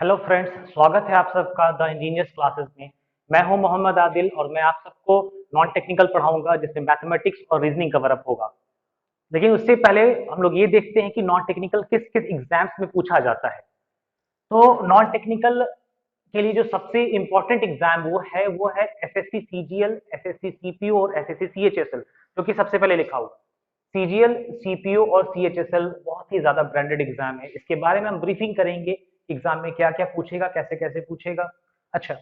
Hello friends, स्वागत है आप सबका द इंजीनियर्स क्लासेस में। मैं हूं मोहम्मद आदिल और मैं आप सबको नॉन टेक्निकल पढ़ाऊंगा जिसमें मैथमेटिक्स और रीजनिंग कवर अप होगा। लेकिन उससे पहले हम लोग ये देखते हैं कि नॉन टेक्निकल किस किस एग्जाम्स में पूछा जाता है। तो नॉन टेक्निकल के लिए जो सबसे इम्पोर्टेंट एग्जाम वो है एसएससी सीजीएल, एसएससी सीपीओ और एसएससी सीएचएसएल, जो कि सबसे पहले लिखा हुआ। सीजीएल, सीपीओ और सीएचएसएल बहुत ही ज्यादा ब्रांडेड एग्जाम है। इसके बारे में हम ब्रीफिंग करेंगे, एग्जाम में क्या क्या पूछेगा, कैसे कैसे पूछेगा। अच्छा,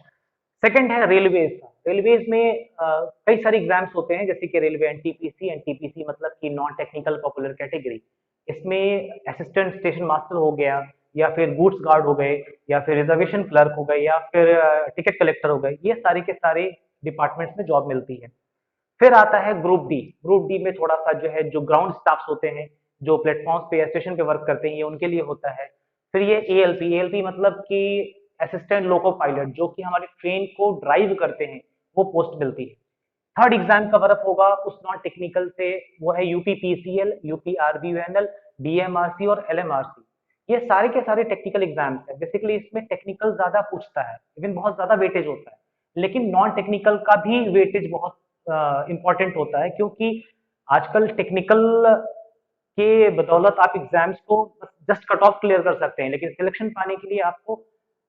सेकंड है रेलवेज का। रेलवेज में कई सारे एग्जाम्स होते हैं, जैसे कि रेलवे एनटीपीसी। एनटीपीसी मतलब कि नॉन टेक्निकल पॉपुलर कैटेगरी। इसमें असिस्टेंट स्टेशन मास्टर हो गया, या फिर गुड्स गार्ड हो गए, या फिर रिजर्वेशन क्लर्क हो गए, या फिर टिकट कलेक्टर हो गए। ये सारे के सारे डिपार्टमेंट्स में जॉब मिलती है। फिर आता है ग्रुप डी। ग्रुप डी में थोड़ा सा जो है, जो ग्राउंड स्टाफ्स होते हैं, जो प्लेटफॉर्म्स पे या स्टेशन पे वर्क करते हैं, ये उनके लिए होता है। फिर ये एएलपी। एएलपी मतलब कि असिस्टेंट लोको पायलट, जो कि हमारी ट्रेन को ड्राइव करते हैं, वो पोस्ट मिलती है। थर्ड एग्जाम कवर अप होगा उस नॉन टेक्निकल से, वो है यूपीपीसीएल, यूपीआरबीयूएनएल, डीएमआरसी और एलएमआरसी। ये सारे के सारे टेक्निकल एग्जाम्स है। बेसिकली इसमें टेक्निकल ज्यादा पूछता है, इवन बहुत ज्यादा वेटेज होता है। लेकिन नॉन टेक्निकल का भी वेटेज बहुत इंपॉर्टेंट होता है, क्योंकि आजकल टेक्निकल के बदौलत आप एग्जाम्स को जस्ट कट ऑफ क्लियर कर सकते हैं, लेकिन सिलेक्शन पाने के लिए आपको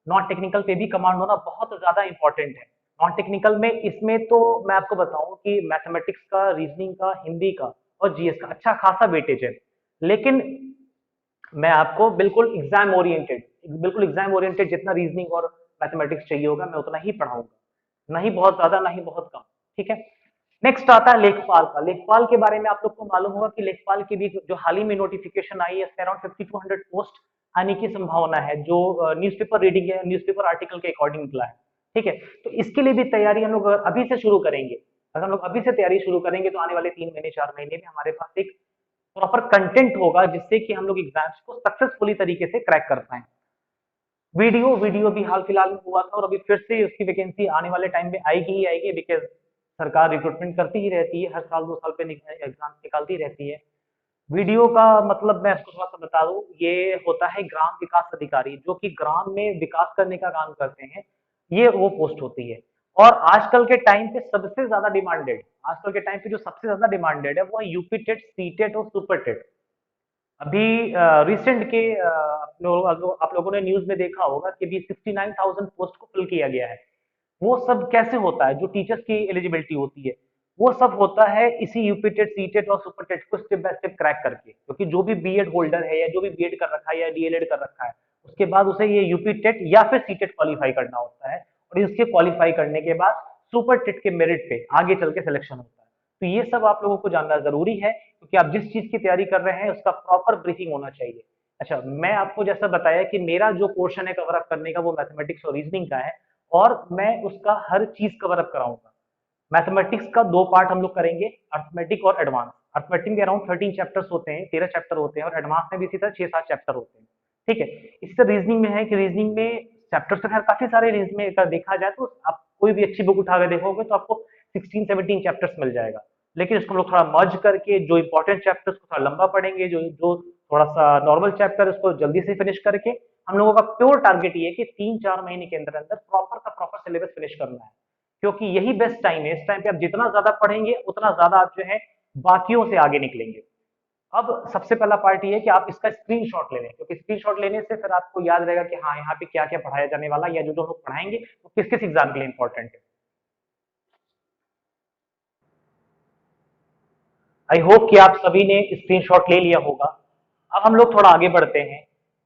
नॉन टेक्निकल पे भी कमांड होना बहुत ज्यादा इंपॉर्टेंट है। नॉन टेक्निकल में इसमें तो मैं आपको बताऊं कि मैथमेटिक्स का, रीजनिंग का, हिंदी का और जीएस का अच्छा खासा वेटेज है। लेकिन मैं आपको बिल्कुल एग्जाम ओरिएंटेड जितना रीजनिंग और मैथमेटिक्स चाहिए होगा, मैं उतना ही पढ़ाऊंगा। नहीं बहुत ज्यादा, नहीं बहुत कम। ठीक है। नेक्स्ट आता है लेखपाल का। लेखपाल के बारे में आप लोग को मालूम होगा कि लेखपाल की भी जो हाल ही में नोटिफिकेशन आई है, अराउंड 50 to 100 पोस्ट आने की संभावना है, जो न्यूज़पेपर रीडिंग है, न्यूज़पेपर आर्टिकल के अकॉर्डिंग निकला है। ठीक है। तो इसके लिए भी तैयारी हम लोग अभी से शुरू करेंगे। अगर हम लोग अभी से तैयारी शुरू करेंगे तो आने वाले 3 महीने 4 महीने में हमारे पास एक प्रॉपर कंटेंट होगा, जिससे कि हम लोग एग्जाम्स को सक्सेसफुली तरीके से क्रैक कर पाए। वीडियो वीडियो भी हाल फिलहाल में हुआ था, और अभी फिर से उसकी वैकेंसी आने वाले टाइम में आएगी ही आएगी, बिकॉज सरकार रिक्रूटमेंट करती ही रहती है, हर साल 2 साल पे एग्जाम निकालती रहती है। वीडियो का मतलब मैं आपको थोड़ा सा बता दूं, ये होता है ग्राम विकास अधिकारी, जो कि ग्राम में विकास करने का काम करते हैं। ये वो पोस्ट होती है। और आजकल के टाइम पे सबसे ज्यादा डिमांडेड, आजकल के टाइम पे जो सबसे ज्यादा डिमांडेड है, वो है यूपी टेट, सी टेट और सुपर टेट। अभी रिसेंट के आप लोगों ने न्यूज में देखा होगा कि अभी 69,000 पोस्ट को फिल किया गया है। वो सब कैसे होता है? जो टीचर्स की एलिजिबिलिटी होती है, वो सब होता है इसी यूपी टेट, सी टेट और सुपर टेट को स्टेप बाय स्टेप क्रैक करके। क्योंकि जो भी बीएड होल्डर है, या जो भी बीएड कर रखा है या डीएलएड कर रखा है, उसके बाद उसे ये यूपी टेट या फिर सी टेट क्वालिफाई करना होता है। और इसके क्वालिफाई करने के बाद सुपर टेट के मेरिट पे आगे चल के सिलेक्शन होता है। तो ये सब आप लोगों को जानना जरूरी है, क्योंकि आप जिस चीज की तैयारी कर रहे हैं उसका प्रॉपर ब्रीफिंग होना चाहिए। अच्छा, मैं आपको जैसा बताया कि मेरा जो पोर्शन है कवर अप करने का, वो मैथमेटिक्स और रीजनिंग का है, और मैं उसका हर चीज कवर अप कराऊंगा। मैथमेटिक्स का 2 पार्ट हम लोग करेंगे, अर्थमेटिक और एडवांस। अर्थमेटिक में अराउंड 13 चैप्टर्स होते हैं, 13 चैप्टर होते हैं, और एडवांस में भी इसी तरह 6-7 चैप्टर होते हैं। ठीक है। इसी तरह रीजनिंग में है कि रीजनिंग में चैप्टर्स तो खैर काफी सारे, रीजनिंग में अगर देखा जाए तो आप कोई भी अच्छी बुक उठा के देखोगे तो आपको 16-17 चैप्टर्स मिल जाएगा। लेकिन इसको हम लोग थोड़ा मर्ज करके, जो इंपॉर्टेंट चैप्टर्स को थोड़ा लंबा पढ़ेंगे, जो जो थोड़ा सा नॉर्मल चैप्टर उसको जल्दी से फिनिश करके, हम लोगों का प्योर टारगेट ये है कि 3-4 महीने के अंदर अंदर प्रॉपर का प्रॉपर सिलेबस फिनिश करना है। क्योंकि यही बेस्ट टाइम है। इस टाइम पे आप जितना ज्यादा पढ़ेंगे उतना ज्यादा आप जो है बाकियों से आगे निकलेंगे। अब सबसे पहला पार्ट ये है कि आप इसका स्क्रीनशॉट ले लें, क्योंकि स्क्रीनशॉट लेने से फिर आपको याद रहेगा कि हाँ, यहाँ पे क्या क्या पढ़ाया जाने वाला, या जो जो लोग पढ़ाएंगे वो किस किस एग्जाम के लिए इंपॉर्टेंट है। आई होप कि आप सभी ने स्क्रीनशॉट ले लिया होगा। अब हम लोग थोड़ा आगे बढ़ते हैं।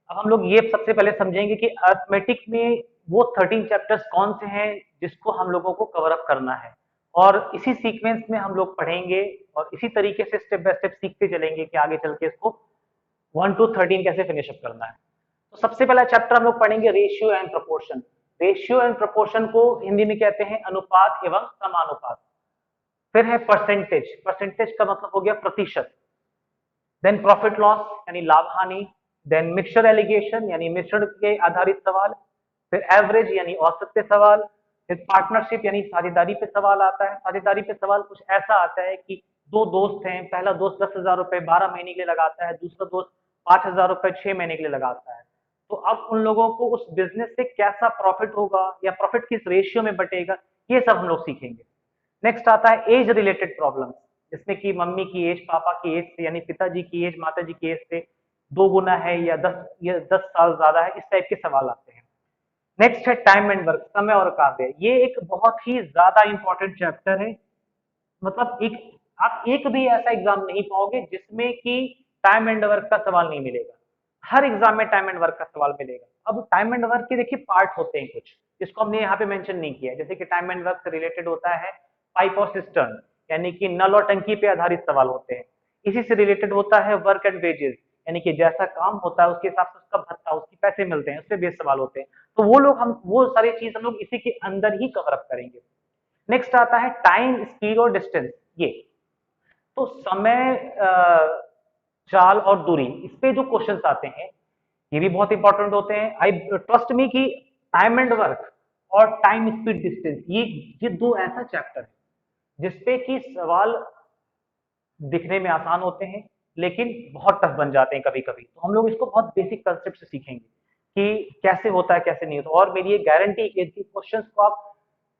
अब हम लोग ये सबसे पहले समझेंगे कि अर्थमेटिक में वो 13 चैप्टर्स कौन से हैं जिसको हम लोगों को कवर अप करना है, और इसी सीक्वेंस में हम लोग पढ़ेंगे, और इसी तरीके से स्टेप बाय स्टेप सीखते चलेंगे कि आगे चल के इसको 1 to 13 कैसे फिनिश अप करना है। तो सबसे पहला चैप्टर हम लोग पढ़ेंगे ratio and proportion. Ratio and proportion को हिंदी में कहते हैं अनुपात एवं समानुपात। फिर है परसेंटेज। परसेंटेज का मतलब हो गया प्रतिशत। देन प्रॉफिट लॉस यानी लाभ हानि। देन मिक्सचर एलिगेशन यानी मिश्रण के आधारित सवाल। फिर एवरेज यानी औसत पे सवाल। फिर पार्टनरशिप यानी साझेदारी पे सवाल आता है। साझेदारी पे सवाल कुछ ऐसा आता है कि दो दोस्त हैं, पहला दोस्त 10,000 रुपए 12 महीने के लिए लगाता है, दूसरा दोस्त 5,000 रुपए 6 महीने के लिए लगाता है। तो अब उन लोगों को उस बिजनेस से कैसा प्रॉफिट होगा या प्रॉफिट किस रेशियो में बटेगा, ये सब हम लोग सीखेंगे। नेक्स्ट आता है एज रिलेटेड प्रॉब्लम, जिसमें कि मम्मी की एज पापा की एज से यानी पिताजी की एज माताजी की एज से 2 गुना है या 10 साल ज्यादा है, इस टाइप के सवाल आते हैं। नेक्स्ट है टाइम एंड वर्क, समय और कार्य। ये एक बहुत ही ज्यादा इंपॉर्टेंट चैप्टर है। मतलब एक आप एक भी ऐसा एग्जाम नहीं पाओगे जिसमें कि टाइम एंड वर्क का सवाल नहीं मिलेगा। हर एग्जाम में टाइम एंड वर्क का सवाल मिलेगा। अब टाइम एंड वर्क के देखिए पार्ट होते हैं कुछ, जिसको हमने यहाँ पे मेंशन नहीं किया है। जैसे कि टाइम एंड वर्क से रिलेटेड होता है पाइप और सिस्टर्न, यानी कि नल और टंकी पे आधारित सवाल होते हैं। इसी से रिलेटेड होता है वर्क एंड वेजेस, यानी कि जैसा काम होता है उसके हिसाब से उसका भत्ता, उसके पैसे मिलते हैं, उससे बेस सवाल होते हैं। तो वो सारी चीज हम लोग इसी के अंदर ही कवर अप करेंगे। नेक्स्ट आता है टाइम, स्पीड और डिस्टेंस। ये तो समय, चाल और दूरी, इस पे जो क्वेश्चंस आते हैं ये भी बहुत इंपॉर्टेंट होते हैं। आई ट्रस्ट मी कि टाइम एंड वर्क और टाइम स्पीड डिस्टेंस, ये दो ऐसा चैप्टर है जिसपे कि सवाल दिखने में आसान होते हैं लेकिन बहुत टफ बन जाते हैं कभी कभी। तो हम लोग इसको बहुत बेसिक कंसेप्ट से सीखेंगे कि कैसे होता है कैसे नहीं होता। और मेरी ये गारंटी है कि क्वेश्चन को आप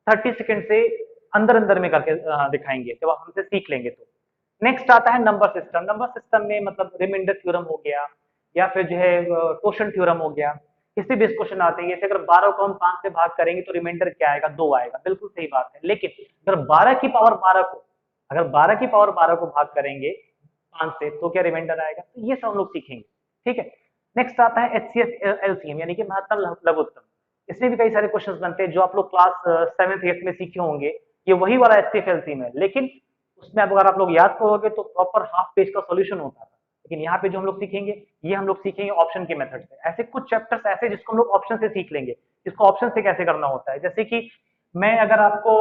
30 सेकंड से अंदर अंदर में करके दिखाएंगे जब आप हमसे सीख लेंगे तो। नेक्स्ट आता है नंबर सिस्टम। नंबर सिस्टम में मतलब रिमाइंडर थ्योरम हो गया या फिर जो है टोशन थ्योरम हो गया, इससे बेस क्वेश्चन आते हैं। जैसे अगर 12 को हम 5 से भाग करेंगे तो रिमाइंडर क्या आएगा, 2 आएगा, बिल्कुल सही बात है। लेकिन अगर 12 की पावर 12 को अगर 12 की पावर 12 को भाग करेंगे 5 से तो क्या रिमाइंडर आएगा। तो ये सब हम लोग सीखेंगे, ठीक है। नेक्स्ट आता है एचसीएफ एलसीएम, यानी कि महत्तम लघुत्तम। इसमें भी कई सारे क्वेश्चंस बनते हैं जो आप लोग क्लास 7th 8th में सीखे होंगे। ये वही वाला एचसीएफ एलसीएम है, लेकिन उसमें अब अगर आप लोग याद करोगे तो प्रॉपर हाफ पेज का सॉल्यूशन होता था। लेकिन यहाँ पे जो हम लोग सीखेंगे ये हम लोग सीखेंगे ऑप्शन के मेथड से। ऐसे कुछ चैप्टर्स ऐसे जिसको हम लोग ऑप्शन से सीख लेंगे, इसको ऑप्शन से कैसे करना होता है। जैसे कि मैं अगर आपको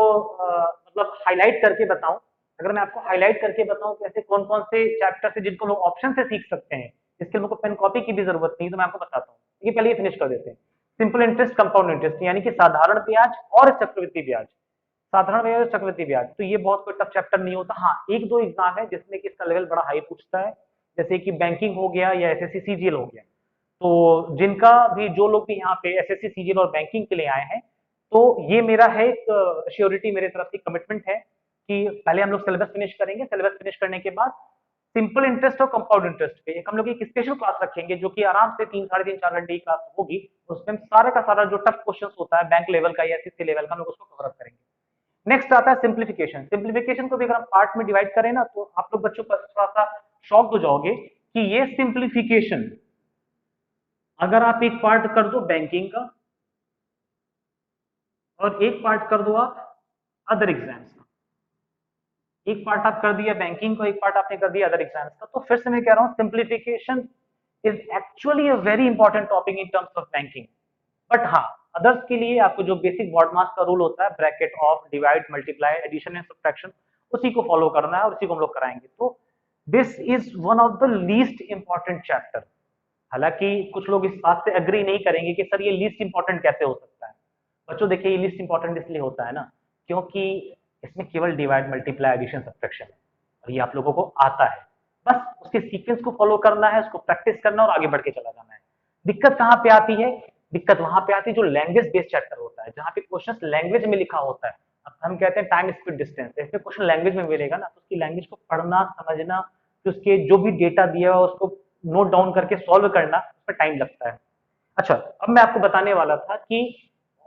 मतलब हाईलाइट करके बताऊं, अगर मैं आपको हाईलाइट करके बताऊं कि ऐसे कौन कौन से चैप्टर है जिनको लोग ऑप्शन से सीख सकते हैं, जिसके लोगों को पेन कॉपी की भी जरूरत नहीं, तो मैं आपको बताता हूँ। ये पहले ये फिनिश कर देते हैं। सिंपल इंटरेस्ट, कंपाउंड इंटरेस्ट, यानी कि साधारण ब्याज और चक्रवृद्धि ब्याज। साधारण ब्याज और चक्रवृद्धि ब्याज, तो ये बहुत कोई टफ चैप्टर नहीं होता। हाँ, एक दो एग्जाम है जिसमें कि इसका लेवल बड़ा हाई पूछता है, जैसे कि बैंकिंग हो गया या एसएससी सीजीएल हो गया। तो जिनका भी जो लोग भी यहाँ पे एसएससी सीजीएल और बैंकिंग के लिए आए हैं, तो ये मेरा है एक श्योरिटी, मेरे तरफ से कमिटमेंट है कि पहले हम लोग सिलेबस फिनिश करेंगे। सिलेबस फिनिश करने के बाद सिंपल इंटरेस्ट और कंपाउंड इंटरेस्ट पे एक हम लोग एक स्पेशल क्लास रखेंगे जो कि आराम से 3 साढ़े 3 4 घंटे की क्लास होगी। उसमें सारा का सारा जो टफ क्वेश्चन होता है बैंक लेवल का या एसएससी लेवल का, हम लोग उसको कवर अप करेंगे। नेक्स्ट आता है सिंप्लीफिकेशन। सिंप्लीफिकेशन को भी अगर हम पार्ट में डिवाइड करें ना, तो आप लोग बच्चों पर थोड़ा सा शॉक हो जाओगे कि ये सिंप्लीफिकेशन अगर आप एक पार्ट कर दो बैंकिंग का और एक पार्ट कर दो आप अदर एग्जाम्स का, एक पार्ट आप कर दिया बैंकिंग को, एक पार्ट आपने कर दिया अदर एग्जाम्स का, तो फिर से मैं कह रहा हूं simplification is actually a very important topic in terms of banking. But हाँ, अदर्स के लिए आपको जो बेसिक बॉड मास का रूल होता है, bracket of, divide, multiply, addition and subtraction, उसी को फॉलो करना है और उसी को हम लोग कराएंगे। तो this is one of the least important chapter. हालांकि कुछ लोग इस बात से अग्री नहीं करेंगे कि सर ये लीस्ट इंपॉर्टेंट कैसे हो सकता है। बच्चों देखिए, ये लीस्ट इंपॉर्टेंट इसलिए होता है ना, क्योंकि इसमें केवल डिवाइड, मल्टीप्लाई, एडिशन, सब्ट्रैक्शन है और ये आप लोगों को आता है। बस उसके सीक्वेंस को फॉलो करना है, उसको प्रैक्टिस करना और आगे बढ़ के चला जाना है। दिक्कत कहाँ पे आती है? दिक्कत वहां पे आती है जो लैंग्वेज बेस्ड चैप्टर होता है, जहाँ पे क्वेश्चन लैंग्वेज में लिखा होता है। अब हम कहते हैं टाइम, स्पीड, डिस्टेंस, इसमें क्वेश्चन लैंग्वेज में मिलेगा ना, तो उसकी लैंग्वेज को पढ़ना, समझना, फिर उसके जो भी डेटा दिया है उसको नोट डाउन करके सॉल्व करना, उस पर टाइम लगता है। अच्छा, अब मैं आपको बताने वाला था कि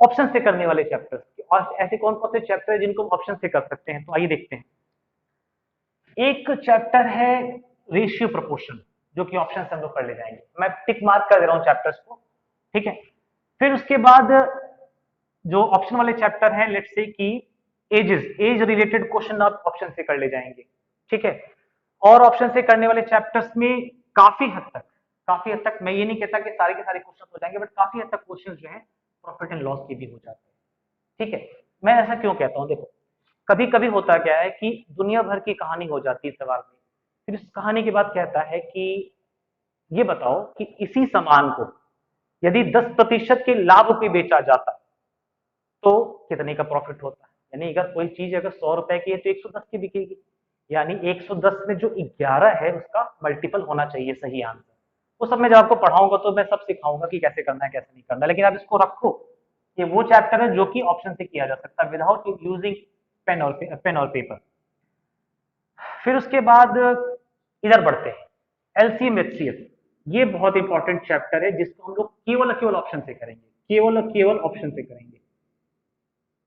ऑप्शन से करने वाले चैप्टर और ऐसे कौन कौन से चैप्टर है जिनको ऑप्शन से कर सकते हैं, तो आइए देखते हैं। एक चैप्टर है रेशियो प्रोपोर्शन, जो कि ऑप्शन से हम लोग कर ले जाएंगे। मैं टिक मार्क कर दे रहा हूँ चैप्टर्स को, ठीक है। फिर उसके बाद जो ऑप्शन वाले चैप्टर है, लेट्स से कि एज रिलेटेड क्वेश्चन आप ऑप्शन से कर ले जाएंगे, ठीक है। और ऑप्शन से करने वाले चैप्टर्स में काफी हद तक मैं ये नहीं कहता कि सारे के सारे क्वेश्चन हो जाएंगे, बट काफी हद तक क्वेश्चन जो है प्रॉफिट एंड लॉस के भी हो जाते हैं, ठीक है। मैं ऐसा क्यों कहता हूँ, देखो कभी कभी होता क्या है कि दुनिया भर की कहानी हो जाती है सवाल में। फिर इस कहानी के बाद कहता है कि ये बताओ कि इसी सामान को यदि 10% के लाभ पे बेचा जाता तो कितने का प्रॉफिट होता है। यानी अगर कोई चीज अगर 100 रुपए की है तो 110 की बिकेगी, यानी 110 में जो 11 है उसका मल्टीपल होना चाहिए, सही आंसर। वो सब मैं जब आपको पढ़ाऊंगा तो मैं सब सिखाऊंगा कि कैसे करना है कैसे नहीं करना, लेकिन आप इसको रखो, ये वो चैप्टर है जो कि ऑप्शन से किया जा सकता है विदाउट यूजिंग पेन और पेपर। फिर उसके बाद इधर बढ़ते हैं, एलसीएम एचसीएफ। ये बहुत इंपॉर्टेंट चैप्टर है जिसको हम लोग केवल केवल ऑप्शन से करेंगे, केवल केवल ऑप्शन से करेंगे,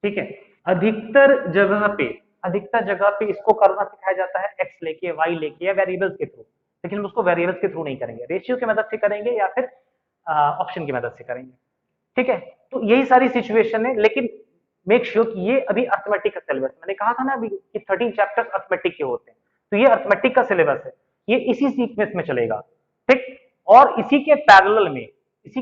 ठीक है। अधिकतर जगह पे अधिकतर जगह पे इसको करना सिखाया जाता है एक्स लेके, वाई लेके या वेरिएबल्स के थ्रू, लेकिन हम उसको वेरिएबल्स के थ्रू नहीं करेंगे, रेशियो की मदद से करेंगे या फिर ऑप्शन की मदद से करेंगे, ठीक है। तो यही सारी सिचुएशन है, लेकिन मेक श्योर कि ये अभी अर्थमेटिक का सिलेबस, मैंने कहा था ना अभी कि 13 चैप्टर्स अर्थमेटिक के होते हैं, तो ये अर्थमेटिक का सिलेबस है, ये इसी सीक्वेंस में चलेगा, ठीक। और इसी के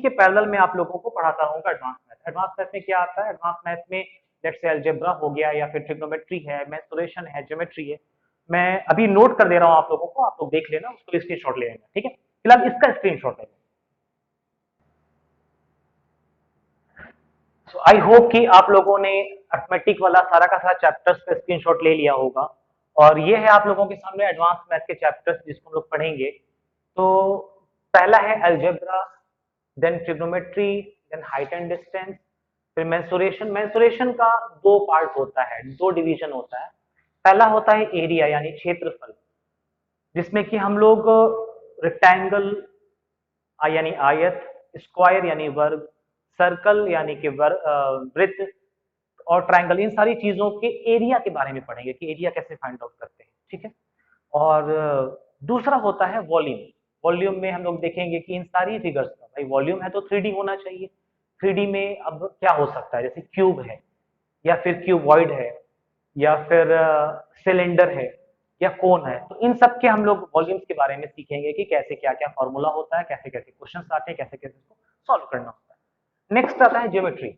पैरेलल में आप लोगों को पढ़ाता रहूंगा एडवांस मैथ। एडवांस मैथ में क्या आता है, एडवांस मैथ में लेट्स से अलजेब्रा हो गया या फिर ट्रिग्नोमेट्री है, मेंसुरेशन है, ज्योमेट्री है। मैं अभी नोट कर दे रहा हूं आप लोगों को, आप लोग देख लेना, उसको स्क्रीनशॉट ले लेना, ठीक है। फिलहाल इसका स्क्रीनशॉट ले लेना। सो आई होप कि आप लोगों ने अर्थमेटिक वाला सारा का सारा चैप्टर्स का स्क्रीनशॉट ले लिया होगा, और ये है आप लोगों के सामने एडवांस मैथ के चैप्टर्स जिसको हम लोग पढ़ेंगे। तो पहला है algebra, then trigonometry, then height and distance, फिर मेंसुरेशन। मेंसुरेशन का दो पार्ट होता है, दो डिवीजन होता है। पहला होता है एरिया यानी क्षेत्रफल, जिसमें कि हम लोग रेक्टेंगल यानी आयत, स्क्वायर यानी वर्ग, सर्कल यानी कि वृत्त और ट्रायंगल, इन सारी चीजों के एरिया के बारे में पढ़ेंगे कि एरिया कैसे फाइंड आउट करते हैं, ठीक है। और दूसरा होता है वॉल्यूम। वॉल्यूम में हम लोग देखेंगे कि इन सारी फिगर्स का, भाई वॉल्यूम है तो 3D होना चाहिए, 3D में अब क्या हो सकता है, जैसे क्यूब है या फिर क्यूबॉइड है या फिर सिलेंडर है या कोन है, तो इन सब के हम लोग वॉल्यूम्स के बारे में सीखेंगे कि कैसे क्या क्या फॉर्मूला होता है, कैसे कैसे क्वेश्चन आते हैं, कैसे कैसे इसको सॉल्व करना होता है। नेक्स्ट आता है ज्योमेट्री।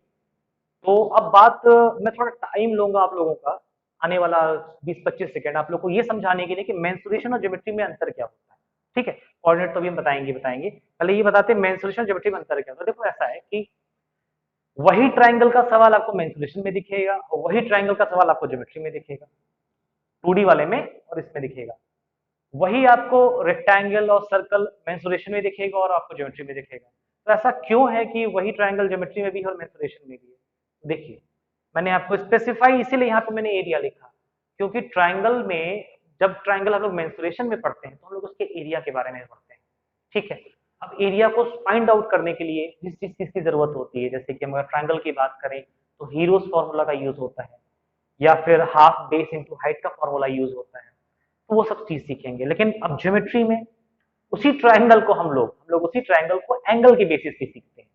तो अब बात मैं थोड़ा टाइम लूंगा आप लोगों का, आने वाला 20-25 सेकंड आप लोग को ये समझाने के लिए कि मेंसुरेशन और ज्योमेट्री में अंतर क्या होता है, ठीक है। कोऑर्डिनेट तो अभी हम बताएंगे, पहले ये बताते हैं मेंसुरेशन ज्योमेट्री में अंतर क्या होता है। देखो ऐसा है कि वही ट्राइंगल का सवाल आपको मेंसुरेशन में दिखेगा और वही ट्राइंगल का सवाल आपको ज्योमेट्री में दिखेगा, 2D वाले में और इसमें दिखेगा। वही आपको रेक्टेंगल और सर्कल मेंसुरेशन में दिखेगा और आपको ज्योमेट्री में दिखेगा। तो ऐसा क्यों है कि वही ट्राइंगल ज्योमेट्री में भी और मेंसुरेशन में भी है? देखिए, मैंने आपको स्पेसिफाई इसीलिए यहाँ पे मैंने एरिया लिखा, क्योंकि ट्राइंगल में जब ट्राइंगल हम लोग मेंसुरेशन में पढ़ते हैं तो हम लोग उसके एरिया के बारे में पढ़ते हैं, ठीक है। अब एरिया को फाइंड आउट करने के लिए जिस जिस चीज की जरूरत होती है, जैसे कि हम अगर ट्राइंगल की बात करें तो हीरोज फॉर्मूला का यूज होता है या फिर हाफ बेस इंटू हाइट का फॉर्मूला यूज होता है, तो वो सब चीज सीखेंगे। लेकिन अब ज्योमेट्री में उसी ट्राइंगल को हम लोग उसी ट्राइंगल को एंगल के बेसिस पे सीखते हैं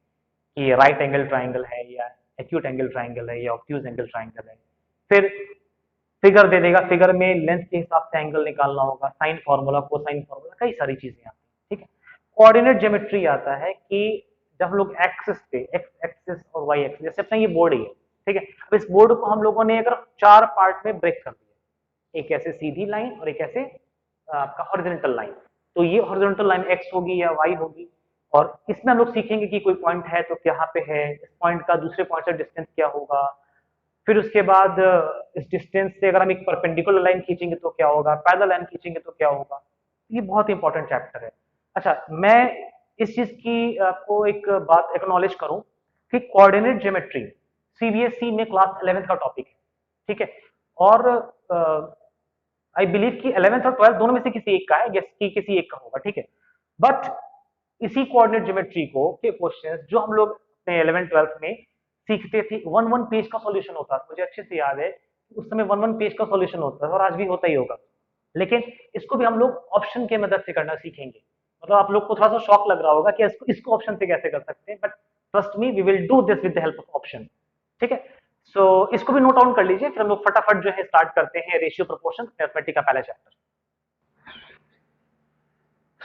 कि राइट एंगल ट्राइंगल है या एक्यूट एंगल ट्राइंगल है या ऑब्ट्यूज एंगल ट्राइंगल है। फिर फिगर दे देगा, फिगर में लेंथ के हिसाब से एंगल निकालना होगा, साइन फॉर्मूला, कोसाइन फॉर्मूला, कई सारी चीजें आती हैं, ठीक है। कोऑर्डिनेट ज्योमेट्री आता है कि जब हम लोग एक्सिस पे, एक्स एक्सिस और वाई एक्सिस, जैसे अपना ये बोर्ड ही है, ठीक है। अब इस बोर्ड को हम लोगों ने अगर 4 पार्ट में ब्रेक कर दिया, एक ऐसे सीधी लाइन और एक ऐसे आपका हॉरिजॉन्टल लाइन, तो ये हॉरिजॉन्टल लाइन एक्स होगी या वाई होगी, और इसमें हम लोग सीखेंगे कि कोई पॉइंट है तो यहाँ पे है, इस पॉइंट का दूसरे पॉइंट से डिस्टेंस क्या होगा। फिर उसके बाद इस डिस्टेंस से अगर हम एक परपेंडिकुलर लाइन खींचेंगे तो क्या होगा, पैरेलल लाइन खींचेंगे तो क्या होगा। ये बहुत इंपॉर्टेंट चैप्टर है। अच्छा, मैं इस चीज की आपको एक बात एक्नॉलेज करूं कि कोऑर्डिनेट ज्योमेट्री सीबीएसई में क्लास 11th का टॉपिक है, ठीक है। और आई बिलीव कि 11th और 12th दोनों में से किसी एक का है, गेस की किसी एक का होगा, ठीक है। बट इसी कोऑर्डिनेट ज्योमेट्री को के क्वेश्चंस जो हम लोग अपने 11th 12th में सीखते थे, 1 पेज का सॉल्यूशन होता था, मुझे अच्छे से याद है उस समय 1 पेज का सॉल्यूशन होता था और आज भी होता ही होगा। लेकिन इसको भी हम लोग ऑप्शन के मदद से करना सीखेंगे। मतलब आप लोग को थोड़ा सा शॉक लग रहा होगा कि इसको ऑप्शन से कैसे कर सकते हैं, but trust me we will do this with the help of option, ठीक है। सो इसको भी नोट डाउन कर लीजिए, फिर हम लोग फटाफट जो है स्टार्ट करते हैं रेशियो प्रोपोर्शन मैथमेटिक्स का पहला चैप्टर।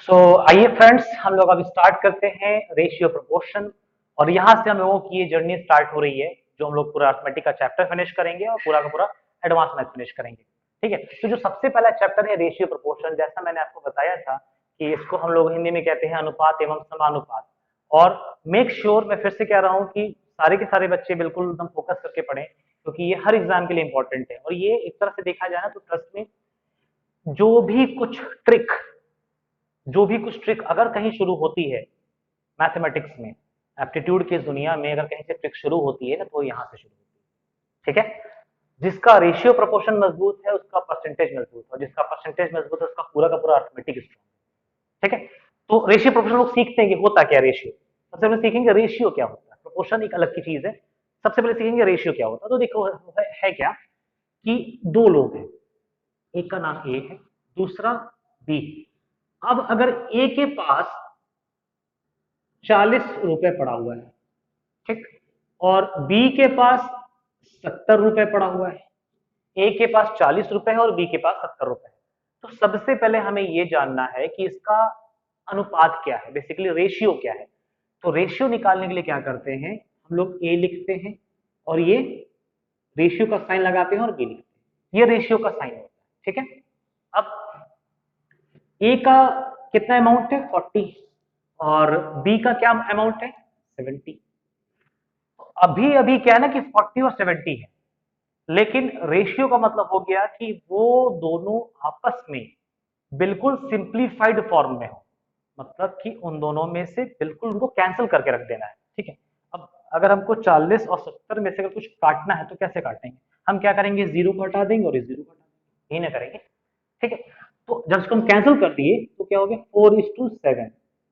सो आइए फ्रेंड्स, हम लोग अब स्टार्ट करते हैं रेशियो प्रोपोर्शन, और यहां से हम लोगों की ये जर्नी स्टार्ट हो रही है जो हम लोग पूरा अर्थमेटिक का चैप्टर फिनिश करेंगे और पूरा का पूरा एडवांस मैथ फिनिश करेंगे, ठीक है। तो जो सबसे पहला चैप्टर है रेशियो प्रोपोर्शन, जैसा मैंने आपको बताया था कि इसको हम लोग हिंदी में कहते हैं अनुपात एवं समानुपात। और मेक श्योर मैं फिर से कह रहा हूं कि सारे के सारे बच्चे बिल्कुल एकदम फोकस करके पढ़ें, क्योंकि ये हर एग्जाम के लिए इंपॉर्टेंट है। और ये एक तरह से देखा जाए ना तो ट्रस्ट में जो भी कुछ ट्रिक जो भी कुछ ट्रिक अगर कहीं शुरू होती है मैथमेटिक्स में, एप्टीट्यूड की इस दुनिया में अगर कहीं से ट्रिक शुरू होती है ना, तो यहाँ से शुरू होती है। ठीक है, जिसका रेशियो प्रोपोर्शन मजबूत है उसका परसेंटेज मजबूत है, और जिसका परसेंटेज मजबूत है उसका पूरा का पूरा अर्थमेटिक स्ट्रॉन्ग। ठीक है, तो रेशियो प्रोपोर्शन लोग सीखते हैं कि होता क्या रेशियो। सबसे पहले सीखेंगे रेशियो क्या होता है, प्रोपोर्शन एक अलग की चीज है। सबसे पहले सीखेंगे रेशियो क्या होता है। तो देखो है क्या कि दो लोग हैं, एक का नाम ए है, दूसरा बी। अब अगर ए के पास 40 रुपए पड़ा हुआ है, ठीक, और बी के पास 70 रुपए पड़ा हुआ है। ए के पास 40 रुपए है और बी के पास 70 रुपए है। तो सबसे पहले हमें यह जानना है कि इसका अनुपात क्या है, बेसिकली रेशियो क्या है। तो रेशियो निकालने के लिए क्या करते हैं, हम लोग ए लिखते हैं और ये रेशियो का साइन लगाते हैं और बी लिखते हैं, ये रेशियो का साइन होता है। ठीक है, अब ए का कितना अमाउंट है 40 और बी का क्या अमाउंट है 70। अभी अभी क्या है ना कि 40 और 70 है, लेकिन रेशियो का मतलब हो गया कि वो दोनों आपस में बिल्कुल सिंप्लीफाइड फॉर्म में हो, मतलब कि उन दोनों में से बिल्कुल उनको कैंसिल करके रख देना है। ठीक है, अब अगर हमको 40 और 70 में से अगर कुछ काटना है तो कैसे काटेंगे, हम क्या करेंगे, जीरो को हटा देंगे और इस जीरो को हटा देंगे, यही ना करेंगे। ठीक है, तो जब इसको हम कैंसिल कर दिए तो क्या हो गया 4:7।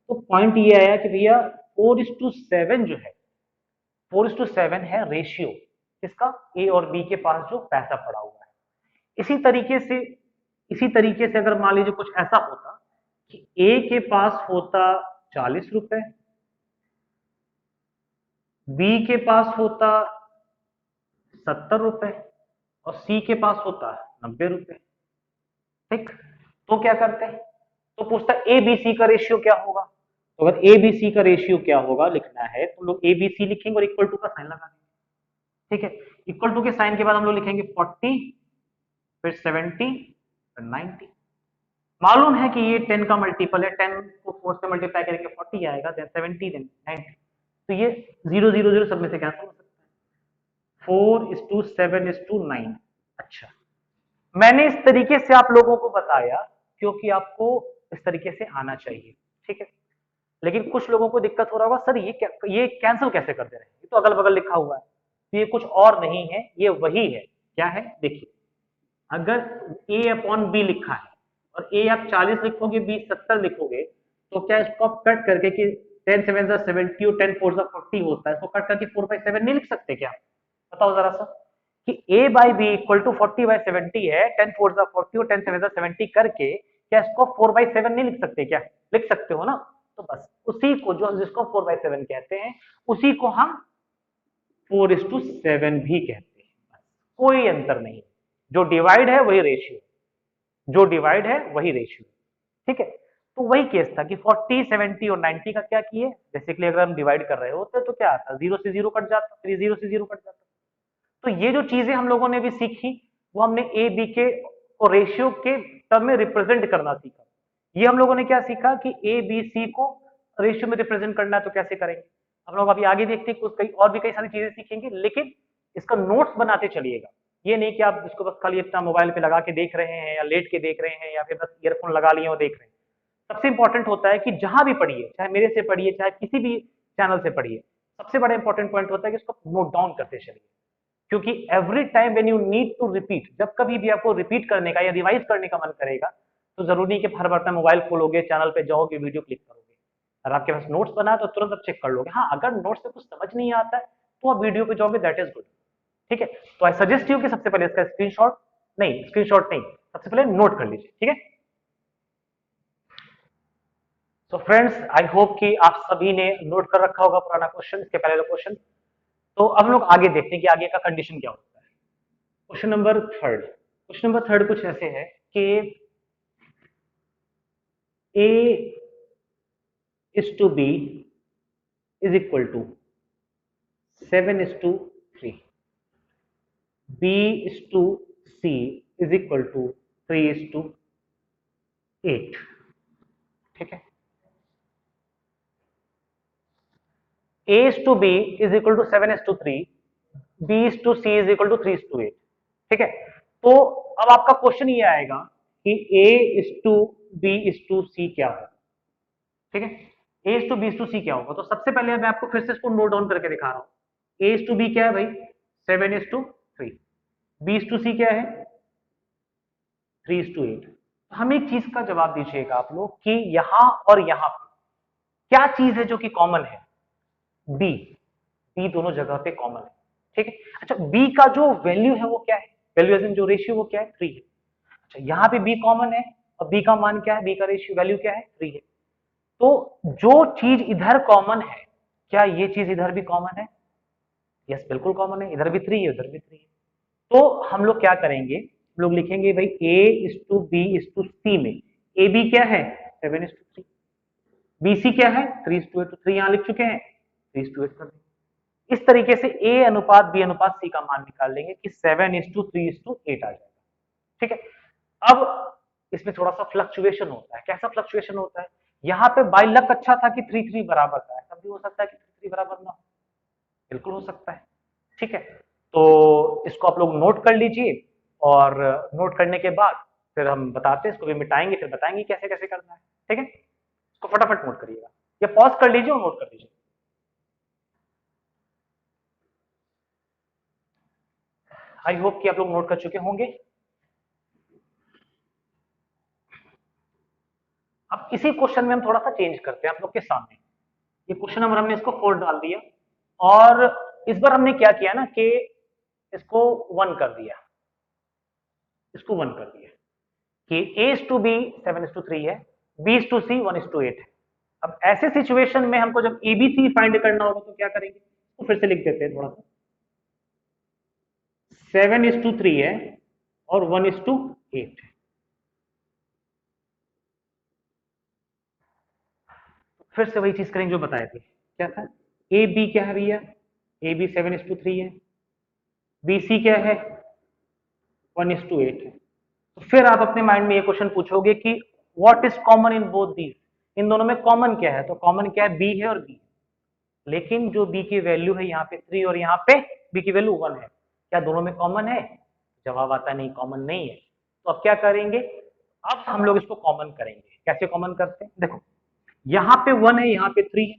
तो पॉइंट ये आया कि भैया 4:7 जो है, 4:7 है रेशियो इसका ए और बी के पास जो पैसा पड़ा हुआ है। इसी तरीके से अगर मान लीजिए कुछ ऐसा होता कि ए के पास होता 40 रुपए, बी के पास होता 70 रुपए और सी के पास होता 90 रुपए। ठीक, तो क्या करते हैं, तो पूछता है ए बी सी का रेशियो क्या होगा। तो अगर ए बी सी का रेशियो क्या होगा लिखना है तो लोग ए बी सी लिखेंगे और इक्वल टू का साइन लगा देंगे। ठीक है, इक्वल टू के साइन के बाद हम लोग लिखेंगे 40, फिर 70, फिर 90। मालूम है कि ये 10 का मल्टीपल है, 10 को 4 से मल्टीप्लाई करेंगे 40 आएगा, देन 70, देन 90। तो ये 0 0 0 सब में से कैंसिल हो सकता है, 4:7:9। अच्छा, मैंने इस तरीके से आप लोगों को बताया क्योंकि आपको इस तरीके से आना चाहिए। ठीक है, लेकिन कुछ लोगों को दिक्कत हो रहा होगा, सर ये कैंसिल कैसे कर दे रहे हैं, ये तो अगल बगल लिखा हुआ है। तो ये कुछ और नहीं है, ये वही है। क्या है देखिए, अगर a अपॉन बी लिखा है और a आप 40 लिखोगे, b 70 लिखोगे, तो क्या इसको आप कट करके कि 10 7 70 और 10 4 40 होता है, इसको कट करके 4/7 नहीं लिख सकते क्या, बताओ जरा सा कि a by b equal to 40/70 है, 10 4 40 और 10 7 70 करके क्या इसको 4/7 नहीं लिख सकते क्या, लिख सकते हो ना। तो बस उसी को जो जिसको 4/7 कहते हैं उसी को हम 4:7 भी कहते हैं, कोई अंतर नहीं। जो डिवाइड है वही रेशियो, जो डिवाइड है वही रेशियो। ठीक है, तो वही केस था कि 40 70 और 90 का क्या किए, बेसिकली अगर हम डिवाइड कर रहे होते तो क्या आता, 0 से 0 कट जाता, फिर 0 से 0 कट जाता। तो ये जो चीजें हम लोगों ने भी सीखी वो हमने ए बी के और रेशियो के टर्म में रिप्रेजेंट करना सीखा। ये हम लोगों ने क्या सीखा कि ए बी सी को रेशियो में रिप्रेजेंट करना है, तो कैसे करेंगे हम लोग अभी आगे देखते हैं, कुछ कई और भी कई सारी चीजें सीखेंगे, लेकिन इसका नोट्स बनाते चलिएगा। ये नहीं कि आप इसको बस खाली अपना मोबाइल पे लगा के देख रहे हैं या लेट के देख रहे हैं या फिर बस ईयरफोन लगा लिए और देख रहे हैं। सबसे इंपॉर्टेंट होता है कि जहां भी पढ़िए, चाहे मेरे से पढ़िए चाहे किसी भी चैनल से पढ़िए, सबसे बड़ा इंपॉर्टेंट पॉइंट होता है कि इसको नोट डाउन करते चलिए, क्योंकि every time when you need to repeat, जब कभी भी आपको रिपीट करने का या रिवाइज करने का मन करेगा, तो जरूरी नहीं कि हर बार मोबाइल खोलोगे, चैनल पे जाओगे, वीडियो क्लिक करोगे। अगर आपके पास नोट्स बना है तो तुरंत आप चेक कर लोगे। हाँ, अगर नोट्स से कुछ समझ नहीं आता है तो आप वीडियो पे जाओगे, दैट इज गुड। ठीक है, तो आई सजेस्ट यू कि सबसे पहले इसका स्क्रीनशॉट नहीं, सबसे पहले नोट कर लीजिए। ठीक है, तो फ्रेंड्स आई होप कि आप सभी ने नोट कर रखा होगा पुराना क्वेश्चन, इसके पहले क्वेश्चन। तो अब हम लोग आगे देखते हैं कि आगे का कंडीशन क्या होता है। क्वेश्चन नंबर थर्ड कुछ ऐसे है कि A is to B is equal to 7:3, B is to C is equal to 3:8। ठीक है, A is to B is equal to 7:3, B is to C is equal to 3:8। ठीक है, तो अब आपका क्वेश्चन ये आएगा कि A is to B is to C क्या हो। ठीक है। A is to b is to c क्या होगा, तो सबसे पहले मैं आपको फिर से इसको नोट डाउन करके दिखा रहा हूँ। ए इज टू बी क्या है भाई, 7:3। बी इज टू सी क्या है, 3:8। हम एक चीज का जवाब दीजिएगा आप लोग कि यहां और यहां पे क्या चीज है जो कि कॉमन है, बी। बी दोनों जगह पे कॉमन है, ठीक है। अच्छा, बी का जो वैल्यू है वो क्या है, वैल्यू एज इन जो रेशियो वो क्या है, 3 है। अच्छा, यहाँ पे बी कॉमन है और बी का मान क्या है, बी का रेशियो वैल्यू क्या है, 3 है। तो जो चीज इधर कॉमन है, क्या ये चीज इधर भी कॉमन है, यस बिल्कुल कॉमन है, इधर भी 3 है उधर भी 3 है। तो हम लोग क्या करेंगे, हम लोग लिखेंगे भाई a is to b is to c में ए बी क्या है, 7:3। बी सी क्या है, 3:8। तो 3 यहां लिख चुके हैं, 3:8 कर देंगे। इस तरीके से ए अनुपात बी अनुपात सी का मान निकाल लेंगे कि 7:3:8 आ जाएगा, ठीक है। अब इसमें थोड़ा सा फ्लक्चुएशन होता है, कैसा फ्लक्चुएशन होता है, यहाँ पे बाय लक अच्छा था कि 3 बराबर था, ऐसा भी हो सकता है कि 3 बराबर ना हो, बिल्कुल हो सकता है, ठीक है। तो इसको आप लोग नोट कर लीजिए और नोट करने के बाद फिर हम बताते हैं, इसको भी मिटाएंगे फिर बताएंगे कैसे कैसे करना है, ठीक है। इसको फटाफट नोट करिएगा या पॉज कर लीजिए और नोट कर लीजिए। आई होप कि आप लोग नोट कर चुके होंगे। अब इसी क्वेश्चन में हम थोड़ा सा चेंज करते हैं आप लोग के सामने। ये क्वेश्चन नंबर हमने इसको 4 डाल दिया और इस बार हमने क्या किया ना कि इसको 1 कर दिया, इसको 1 कर दिया कि ए इज टू बी 7:3 है, बी इज टू सी 1:8 है। अब ऐसे सिचुएशन में हमको जब एबीसी फाइंड करना होगा तो क्या करेंगे, तो फिर से लिख देते हैं थोड़ा सा। 7:3 है और 1:8 है। फिर से वही चीज करेंगे जो बताए थे, क्या था, ए बी क्या है भैया, ए बी 7:3 है, बी सी क्या है 1:8 है। तो फिर आप अपने माइंड में ये क्वेश्चन पूछोगे कि what is common in both these, इन दोनों में कॉमन क्या है, तो कॉमन क्या है, बी है और बी। लेकिन जो बी की वैल्यू है यहाँ पे 3 और यहाँ पे बी की वैल्यू 1 है, क्या दोनों में कॉमन है, जवाब आता नहीं कॉमन नहीं है। तो अब क्या करेंगे, अब हम लोग इसको कॉमन करेंगे, कैसे कॉमन करते हैं, देखो यहाँ पे 1 है यहाँ पे 3 है,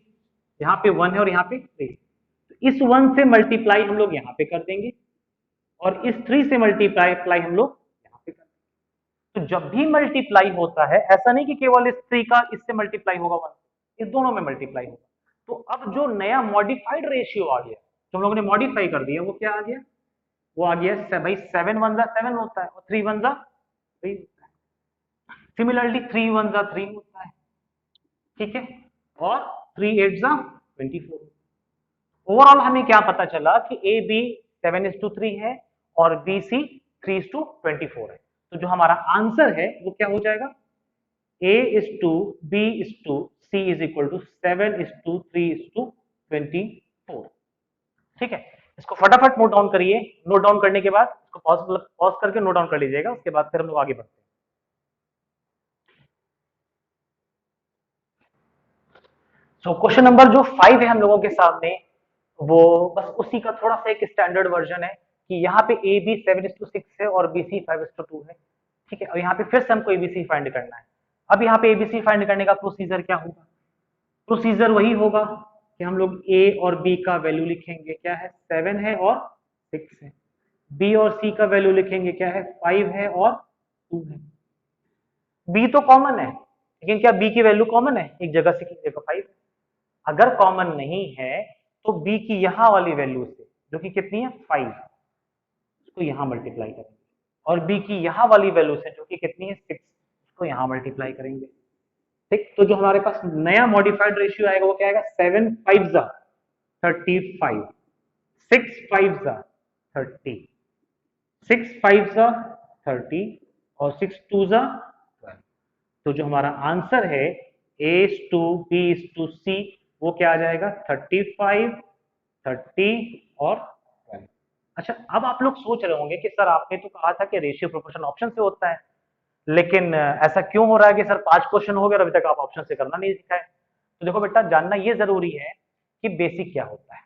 यहाँ पे 1 है और यहाँ पे 3 है। तो इस 1 से मल्टीप्लाई हम लोग यहाँ पे कर देंगे और इस 3 से मल्टीप्लाई हम लोग यहाँ पे कर देंगे। तो जब भी मल्टीप्लाई होता है, ऐसा नहीं कि केवल इस 3 का इससे मल्टीप्लाई होगा 1, इस दोनों में मल्टीप्लाई होगा। तो अब जो नया मॉडिफाइड रेशियो आ गया, जो हम लोगों ने मॉडिफाई कर दिया, वो क्या आ गया, वो आ गया भाई 7 1 7 होता है और 3 1 3 होता है। सिमिलरली 3 1 3 होता है, ठीक है, और 3 8 24। ओवरऑल हमें क्या पता चला कि ए बी 7:3 है और बी सी 3:24 है। तो जो हमारा आंसर है वो क्या हो जाएगा, A is to B is to C is equal to 7 is to 3 is to 24, ठीक है। इसको फटाफट नोट डाउन करिए, नोट डाउन करने के बाद इसको पॉज करके नोट डाउन कर लीजिएगा, उसके बाद फिर हम लोग आगे बढ़ते हैं। सो क्वेश्चन नंबर जो 5 है हम लोगों के सामने, वो बस उसी का थोड़ा सा एक स्टैंडर्ड वर्जन है कि यहाँ पे ए बी 7:6 है और बी सी 5:2 है, ठीक है। और यहाँ पे फिर से हमको एबीसी फाइंड करना है। अब यहाँ पे एबीसी फाइंड करने का प्रोसीजर क्या होगा, प्रोसीजर वही होगा कि हम लोग ए और बी का वैल्यू लिखेंगे, क्या है 7 है और 6 है, बी और सी का वैल्यू लिखेंगे, क्या है 5 है और 2 है। बी तो कॉमन है, लेकिन क्या बी की वैल्यू कॉमन है, एक जगह से एक जगह 5। अगर कॉमन नहीं है तो बी की यहां वाली वैल्यू से, जो कि कितनी है 5, उसको यहां मल्टीप्लाई करेंगे और बी की यहां वाली वैल्यू से जो कि कितनी है 6, उसको यहां मल्टीप्लाई करेंगे, ठीक। तो जो हमारे पास नया मॉडिफाइड रेशियो आएगा वो क्या आएगा, 7 5 35, 6 5 30, 6 5 30 और 6 2 12। तो जो हमारा आंसर है ए टू बी टू सी, वो क्या आ जाएगा 35 30 और 12। अच्छा, अब आप लोग सोच रहे होंगे कि सर आपने तो कहा था कि रेशियो प्रोपोर्शन ऑप्शन से होता है, लेकिन ऐसा क्यों हो रहा है कि सर 5 क्वेश्चन हो गए और अभी तक आप ऑप्शन से करना नहीं सीखा है। तो देखो बेटा, जानना ये जरूरी है कि बेसिक क्या होता है,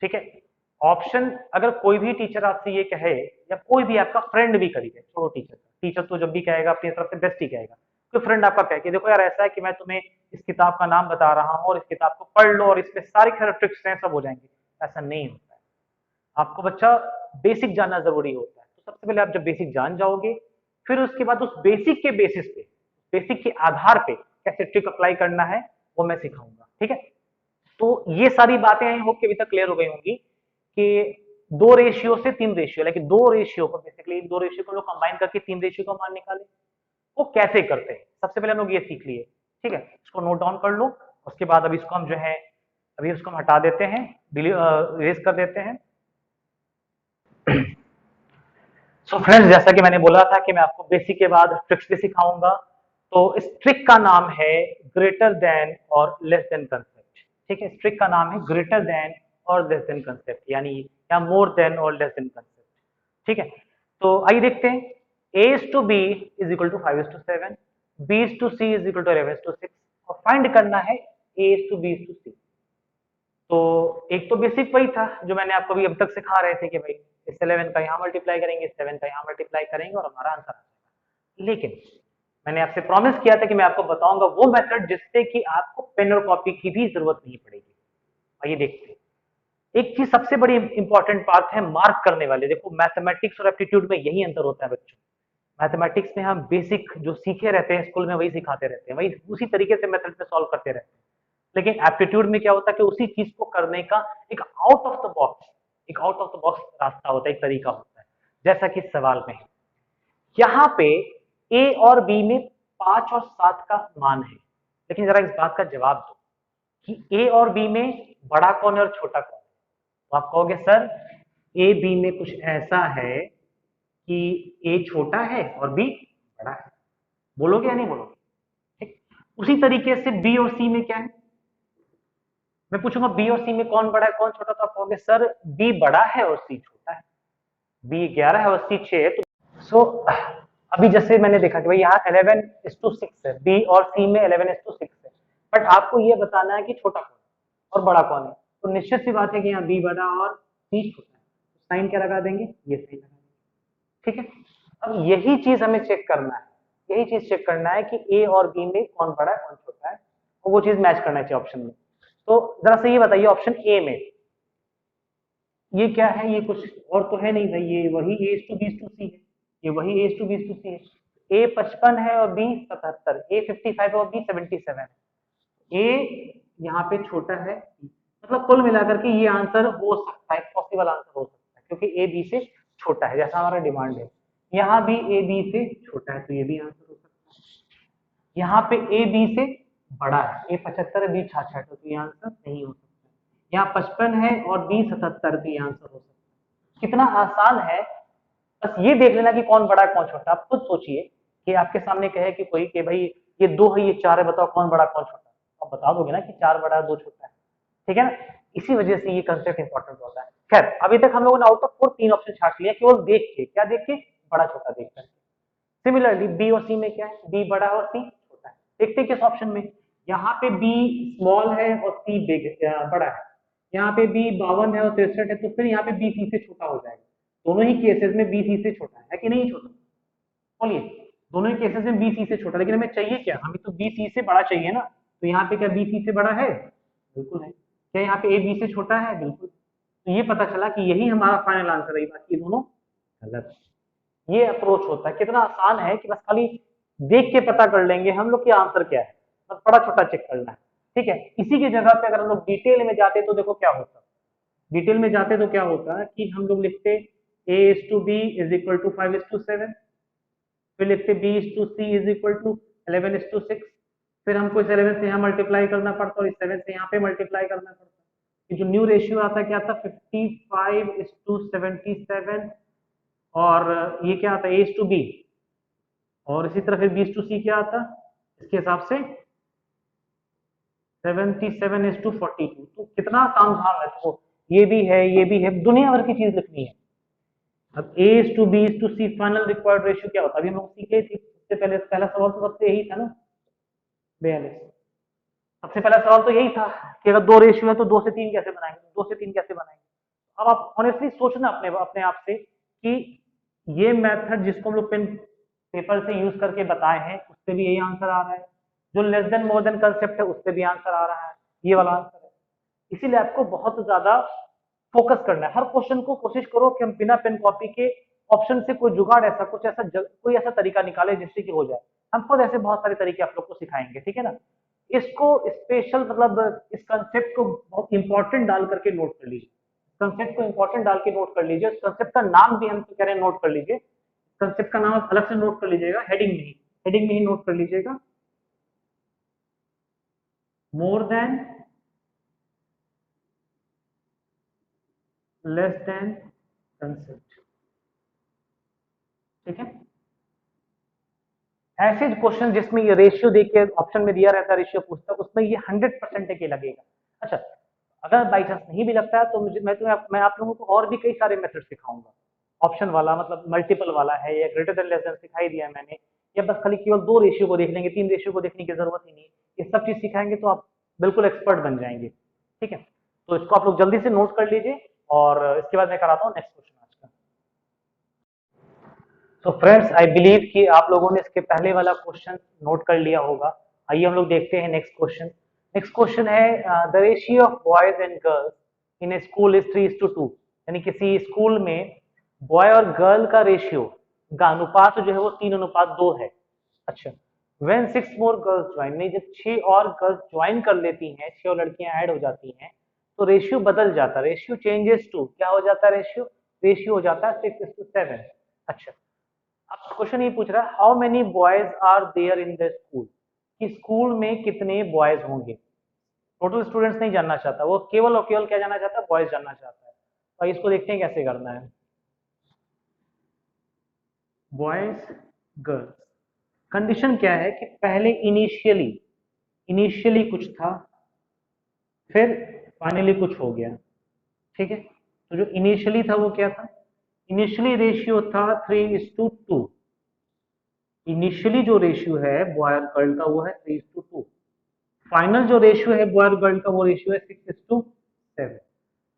ठीक है। ऑप्शन अगर कोई भी टीचर आपसे ये कहे या कोई भी आपका फ्रेंड भी करेगा, छोड़ो टीचर, टीचर तो जब भी कहेगा अपनी तरफ से बेस्ट ही कहेगा, कोई फ्रेंड आपका कहे कि देखो यार ऐसा है कि मैं तुम्हें इस किताब का नाम बता रहा हूँ और इस किताब को पढ़ लो और इसमें सारी कैरेक्टरिस्टिक्स हैं सब हो जाएंगे, ऐसा नहीं होता है। आपको बच्चा बेसिक जानना जरूरी होता है। तो सबसे पहले आप जब बेसिक जान जाओगे, फिर उसके बाद उस बेसिक के बेसिस पे, बेसिक के आधार पे कैसे ट्रिक अप्लाई करना है वो मैं सिखाऊंगा, ठीक है। तो ये सारी बातें आई होप कि अभी तक क्लियर हो गई होंगी कि 2 रेशियो से 3 रेशियो, लेकिन 2 रेशियो को बेसिकली 2 रेशियो को कंबाइन करके 3 रेशियो का मान निकाले, वो कैसे करते हैं सबसे पहले हम लोग ये सीख लिए, ठीक है। इसको नोट डाउन कर लो। उसके बाद अभी इसको हम जो है अभी उसको हम हटा देते हैं, इरेज कर देते हैं। सो फ्रेंड्स, जैसा कि मैंने बोला था कि मैं आपको बेसिक के बाद ट्रिक्स भी सिखाऊंगा। तो इस ट्रिक का नाम है ग्रेटर देन और लेस देन कंसेप्ट, ठीक है। इस ट्रिक का नाम है ग्रेटर देन और लेस देन कंसेप्ट, यानी या मोर देन और लेस देन कंसेप्ट, ठीक है। तो आइए देखते हैं। a is to b is equal to 5 is to 7, b is to c is equal to 11 is to 6 और फाइंड करना है a is to b is to c। तो एक तो बेसिक वही था जो मैंने आपको अभी अब तक सिखा रहे थे कि भाई इस 11 का यहाँ मल्टीप्लाई करेंगे, इस 7 का यहाँ मल्टीप्लाई करेंगे और हमारा आंसर आ जाएगा। लेकिन मैंने आपसे प्रॉमिस किया था कि मैं आपको बताऊंगा वो मेथड जिससे कि आपको पेन और कॉपी की भी जरूरत नहीं पड़ेगी। आइए देखते हैं। एक चीज सबसे बड़ी इंपॉर्टेंट बात है मार्क करने वाले। देखो मैथमेटिक्स और एप्टीट्यूड में यही अंतर होता है बच्चों। मैथमेटिक्स में हम बेसिक जो सीखे रहते हैं स्कूल में वही सिखाते रहते हैं, वही उसी तरीके से मेथड में सॉल्व करते रहते हैं। लेकिन एप्टीट्यूड में क्या होता है कि उसी चीज को करने का एक आउट ऑफ द बॉक्स, एक आउट ऑफ द बॉक्स रास्ता होता है, एक तरीका होता है। जैसा कि सवाल में यहाँ पे ए और बी में 5 और 7 का मान है, लेकिन जरा इस बात का जवाब दो कि ए और बी में बड़ा कौन है और छोटा कौन है। तो आप कहोगे सर ए बी में कुछ ऐसा है कि ए छोटा है और बी बड़ा है, बोलोगे या नहीं बोलोगे? ठीक। उसी तरीके से बी और सी में क्या है, मैं पूछूंगा बी और सी में कौन बड़ा है कौन छोटा, तो आप कहोगे सर बी बड़ा है और सी छोटा है, बी 11 है और सी 6 है। तो सो अभी जैसे मैंने देखा कि भाई यहाँ 11:6 है, बी और सी में 11:6 है, बट आपको ये बताना है कि छोटा कौन है और बड़ा कौन है। तो निश्चित सी बात है कि यहाँ बी बड़ा और सी छोटा है, तो साइन क्या लगा देंगे, ये साइन लगा देंगे, ठीक है। अब यही चीज हमें चेक करना है, यही चीज चेक करना है कि ए और बी में कौन बड़ा है कौन छोटा है, और वो चीज मैच करना चाहिए ऑप्शन में। तो जरा से ये बताइए ऑप्शन ए में ये क्या है, ये कुछ और तो है नहीं भाई, ये वही a is to b is to c है, ये वही a is to b is to c है। a 55 है और b 77, a 55 है और b 77 है। a यहाँ पे छोटा है, मतलब कुल मिलाकर के ये आंसर हो सकता है, पॉसिबल आंसर हो सकता है, क्योंकि a b से छोटा है जैसा हमारा डिमांड है। यहाँ भी a b से छोटा है तो ये भी आंसर हो सकता है। यहाँ पे a b से बड़ा है, a 75 है b 66 है, तो ये आंसर नहीं हो सकता। यहाँ 55 है और बी 77 भी आंसर हो सकता है। कितना आसान है, बस ये देख लेना कि कौन बड़ा है कौन छोटा। आप खुद सोचिए कि आपके सामने कहे कि कोई कि भाई ये 2 है ये 4 है, बताओ कौन बड़ा कौन छोटा, आप बता दोगे ना कि 4 बड़ा है 2 छोटा है, ठीक है ना। इसी वजह से ये कंसेप्ट इंपॉर्टेंट होता है। खैर अभी तक हम लोगों ने आउट ऑफ 4 3 ऑप्शन छाट लिया, केवल देख के, क्या देख के, बड़ा छोटा देख कर। सिमिलरली बी और सी में क्या है, बी बड़ा है और सी छोटा है। देखते हैं किस ऑप्शन में, यहाँ पे बी स्मॉल है और सी बिग बड़ा है, यहाँ पे बी 52 है और 63 है, तो फिर यहाँ पे बी सी से छोटा हो जाएगा। दोनों ही केसेस में बी सी से छोटा है कि नहीं छोटा, बोलिए। दोनों ही केसेस में बी सी से छोटा, लेकिन हमें चाहिए क्या, हमें तो बी सी से बड़ा चाहिए ना। तो यहाँ पे क्या बी सी से बड़ा है, बिल्कुल है। क्या यहाँ पे ए बी से छोटा है, बिल्कुल। तो ये पता चला कि यही हमारा फाइनल आंसर है, बाकी दोनों गलत। ये अप्रोच होता है, कितना आसान है कि बस खाली देख के पता कर लेंगे हम लोग कि आंसर क्या है, बस बड़ा छोटा चेक करना है, ठीक है। इसी की जगह पे अगर हम लोग डिटेल में जाते तो देखो क्या होता, डिटेल में जाते तो क्या होता कि हम लोग लिखते a is to b is equal to 5 is to 7, फिर लिखते b is to c is equal to 11 is to 6, फिर हमको इस 11 से यहाँ मल्टीप्लाई करना पड़ता और इस 7 से यहाँ पे मल्टीप्लाई करना पड़ता। ये जो न्यू रेशियो आता क्या था, 55 is to 77, और ये क्या आता है a is to b, और इसी तरह फिर b is to c क्या आता इसके हिसाब से 77 is to 42। तो कितना काम धाम है, तो ये भी है ये भी है, दुनिया भर की चीज लिखनी है। अब a is to b is to c final required ratio क्या होता है, अभी हम लोग सीखे थे सबसे पहले, पहला सवाल तो सबसे यही था ना 42। सबसे पहला सवाल तो यही था कि अगर 2 रेशियो है तो 2 से 3 कैसे बनाएंगे, 2 से 3 कैसे बनाएंगे। अब आप ऑनेस्टली सोचना अपने अपने आप से कि ये मेथड जिसको हम लोग पेन पेपर से यूज करके बताए हैं उससे भी यही आंसर आ रहा है। जो less than more than concept है उससे भी आंसर आ रहा है, ये वाला आंसर है। इसीलिए आपको बहुत ज्यादा फोकस करना है। हर क्वेश्चन को कोशिश करो कि हम बिना पेन कॉपी के ऑप्शन से कोई जुगाड़ ऐसा कुछ ऐसा कोई ऐसा तरीका निकाले जिससे कि हो जाए। हम खुद ऐसे बहुत सारे तरीके आप लोग को सिखाएंगे, ठीक है ना। इसको स्पेशल मतलब इस कंसेप्ट को बहुत इंपॉर्टेंट डाल करके नोट कर लीजिए। कंसेप्ट को इंपॉर्टेंट डाल के नोट कर लीजिए। उस कंसेप्ट का नाम भी हम तो कह रहे हैं नोट कर लीजिए। कंसेप्ट का नाम आप अलग से नोट कर लीजिएगा, हेडिंग में ही नोट कर लीजिएगा। More than, less than concept, ठीक है। ऐसे क्वेश्चन जिसमें ये रेशियो देखिए ऑप्शन में दिया रहता है, रेशियो पूछता है, उसमें ये 100% के लगेगा। अच्छा, अगर बाई चांस नहीं भी लगता है तो मुझे मैं आप लोगों को और भी कई सारे मेथड सिखाऊंगा। ऑप्शन वाला मतलब मल्टीपल वाला है, या ग्रेटर देन लेस देन सिखाई दिया है मैंने, या बस खाली केवल 2 रेशियो को देख लेंगे, 3 रेशियो को देखने की जरूरत ही नहीं। ये सब चीज सिखाएंगे तो आप बिल्कुल एक्सपर्ट बन जाएंगे, ठीक है। तो इसको आप लोग जल्दी से नोट कर लीजिए और इसके बाद मैं कराता हूँ नेक्स्ट क्वेश्चन आज का। तो फ्रेंड्स आई बिलीव कि आप लोगों ने इसके पहले वाला क्वेश्चन नोट कर लिया होगा। आइए हम लोग देखते हैं नेक्स्ट क्वेश्चन। नेक्स्ट क्वेश्चन है the ratio of boys and girls in A school is 3:2, यानी किसी स्कूल में बॉय और गर्ल का रेशियो का अनुपात जो है वो 3:2 है। अच्छा, व्हेन 6 मोर गर्ल्स ज्वाइन, नहीं जब 6 और गर्ल्स ज्वाइन कर लेती हैं, 6 और लड़कियां ऐड हो जाती हैं तो रेशियो बदल जाता है। रेशियो चेंजेस टू, क्या हो जाता है रेशियो? रेशियो हो जाता है 6:7। अच्छा, अब क्वेश्चन ये पूछ रहा है how many boys are there in the school, कि स्कूल में कितने बॉयज होंगे। टोटल स्टूडेंट्स नहीं जानना चाहता, वो केवल और केवल क्या जानना चाहता है? बॉयज जानना चाहता है। तो इसको देखते हैं कैसे करना है। बॉयज गर्ल्स, कंडीशन क्या है कि पहले इनिशियली कुछ था, फिर फाइनली कुछ हो गया, ठीक है। तो जो इनिशियली था वो क्या था? इनिशियली रेशियो था 3:2। इनिशियली जो रेशियो है बॉय और गर्ल का वो है 3:2। फाइनल जो रेशियो है बॉय और गर्ल का वो रेशियो है 6:7।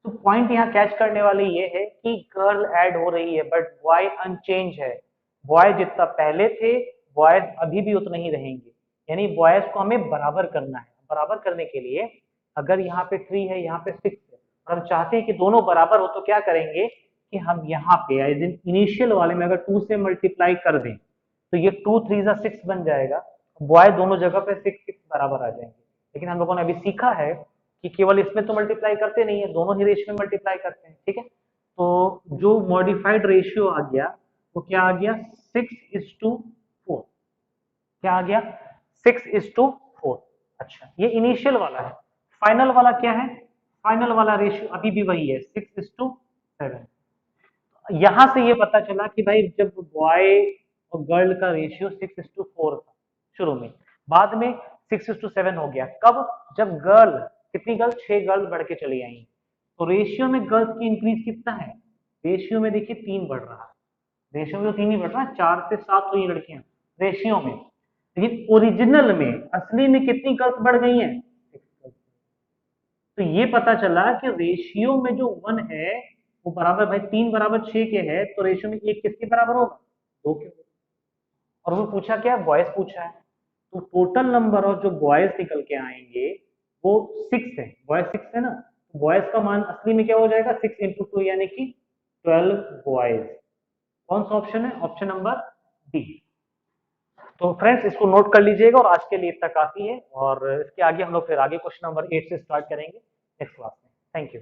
तो पॉइंट यहाँ कैच करने वाले ये है कि गर्ल ऐड हो रही है बट बॉय अनचेंज है। बॉय जितना पहले थे बॉयज अभी भी उतना ही रहेंगे, यानी बॉयज को हमें बराबर करना है। बराबर करने के लिए अगर यहाँ पे 3 है, यहाँ पे 6 है और हम चाहते हैं कि दोनों बराबर हो, तो क्या करेंगे कि हम यहाँ पे इनिशियल वाले में अगर 2 से मल्टीप्लाई कर दें तो ये 2 3 6 बन जाएगा। बॉय दोनों जगह पे 6 6 बराबर आ जाएंगे। लेकिन हम लोगों ने अभी सीखा है कि केवल इसमें तो मल्टीप्लाई करते नहीं है, दोनों ही रेशियो में मल्टीप्लाई करते हैं, ठीक है। तो जो मॉडिफाइड रेशियो आ गया वो क्या आ गया? 6:4। क्या आ गया? 6:4। अच्छा, ये इनिशियल वाला है। फाइनल वाला क्या है? फाइनल वाला रेशियो अभी भी वही है, 6:7। यहां से ये पता चला कि भाई जब बॉय और गर्ल का रेशियो 6:4 था शुरू में, बाद में 6:7 हो गया। कब? जब गर्ल, कितनी गर्ल? 6 गर्ल बढ़ के चली आई। तो रेशियो में गर्ल्स की इंक्रीज कितना है? रेशियो में देखिए 3 बढ़ रहा है। रेशियो में तो 3 ही बढ़ रहा है, 4 से 7 हुई लड़कियां रेशियो में। लेकिन ओरिजिनल में, असली में कितनी गर्ल्स बढ़ गई हैं? 6 गर्ल्स। तो ये पता चला कि रेशियो में जो 1 है वो बराबर, भाई 3 बराबर 6 के है तो रेशियो में 1 किसके बराबर होगा? 2 के। और वो पूछा क्या? बॉयज पूछा है। तो टोटल नंबर ऑफ जो बॉयज निकल के आएंगे वो 6 है। बॉयज 6 है ना, बॉयज का मान असली में क्या हो जाएगा? 6 × 2 यानी कि 12 बॉयज। कौन सा ऑप्शन है? Option number D. तो फ्रेंड्स इसको नोट कर लीजिएगा और आज के लिए इतना काफी है, और इसके आगे हम लोग फिर आगे क्वेश्चन नंबर 8 से स्टार्ट करेंगे नेक्स्ट क्लास में। Thank you.